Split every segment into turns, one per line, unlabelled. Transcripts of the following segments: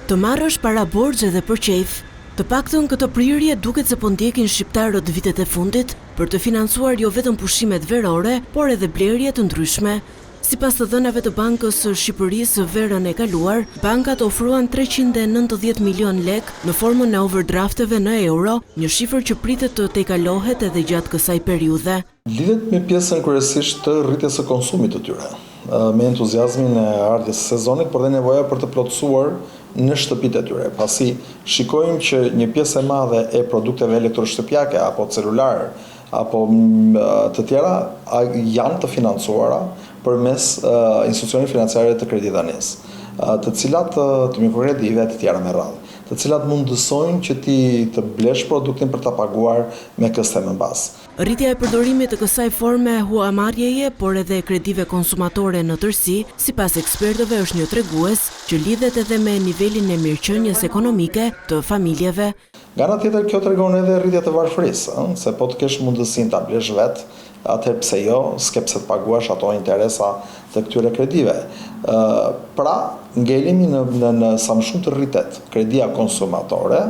Të marrësh para borxhe dhe për qejf, të paktën këtë prirje duket se po ndjekin shqiptarët vitet e fundit për të financuar jo vetëm pushimet verore, por edhe blerje të ndryshme. Sipas të dhënave të Bankës së Shqipërisë verën e kaluar, bankat ofruan 390 milion lek në formën e overdrafteve në euro, një shifër që pritet të tejkalohet edhe gjatë kësaj periudhe.
Lidhet me pjesën kryesisht të rritjes së konsumit të tyre, me entuziazmin e ardhjes së sezonit, por dhe nevoja për të plotësuar në shtëpitë e tyre. Pasi shikojmë që një pjesë e madhe e produkteve elektroshtëpiake apo celular apo të tjera janë të financuara përmes institucioneve financiare të kreditanis, të cilat të mikrokredive të tjera me radhë, të cilat mundësojnë që ti të blesh produktin për ta paguar me këste më bazë.
Rritja e përdorimit të kësaj forme huamarrjeje, por edhe kredive konsumatore në tërësi, sipas ekspertëve është një tregues që lidhet edhe me nivelin e mirëqenies ekonomike të familjeve.
Nga ana tjetër, kjo tregon edhe rritje të varfërisë, se po të kesh mundësinë ta blesh vetë, atëherë pse jo, s'ke pse të paguash ato interesa të këtyre kredive. Pra, ngelemi në sa më shumë të rritet kredia konsumatore,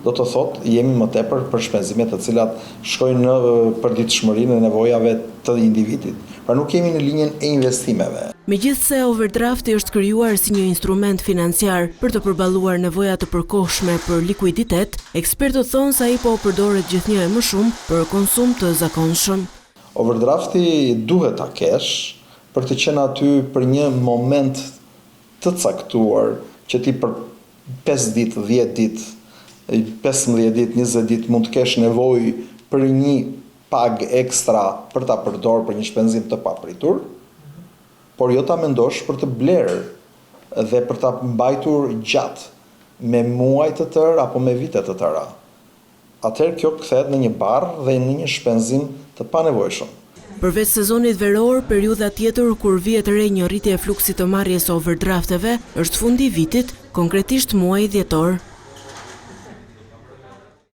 do të thotë jemi më tepër për shpenzimet të cilat shkojnë në përditshmërinë e nevojave të individit. Pra nuk jemi në linjën e investimeve.
Megjithse overdrafti është krijuar si një instrument financiar për të përballuar nevojat të përkohshme për likuiditet, ekspertët thonë se ai po përdoret gjithnjë e më shumë për konsum të zakonshëm.
Overdrafti duhet ta kesh për të qenë aty për një moment të caktuar që ti për 5 ditë, 10 ditë, 15 ditë, 20 ditë mund të kesh nevojë për një pagë ekstra për ta përdorur për një shpenzim të papritur, por jo ta mendosh për të blerë dhe për ta mbajtur gjatë me muaj të tërë apo me vite të tëra. Atëherë kjo kthehet në një barr dhe në një shpenzim të panevojshëm.
Përveç sezonit veror, periudha tjetër kur vihet re një rritje e fluksit të marrjes së overdrafteve është fundi i vitit, konkretisht muaji dhjetor.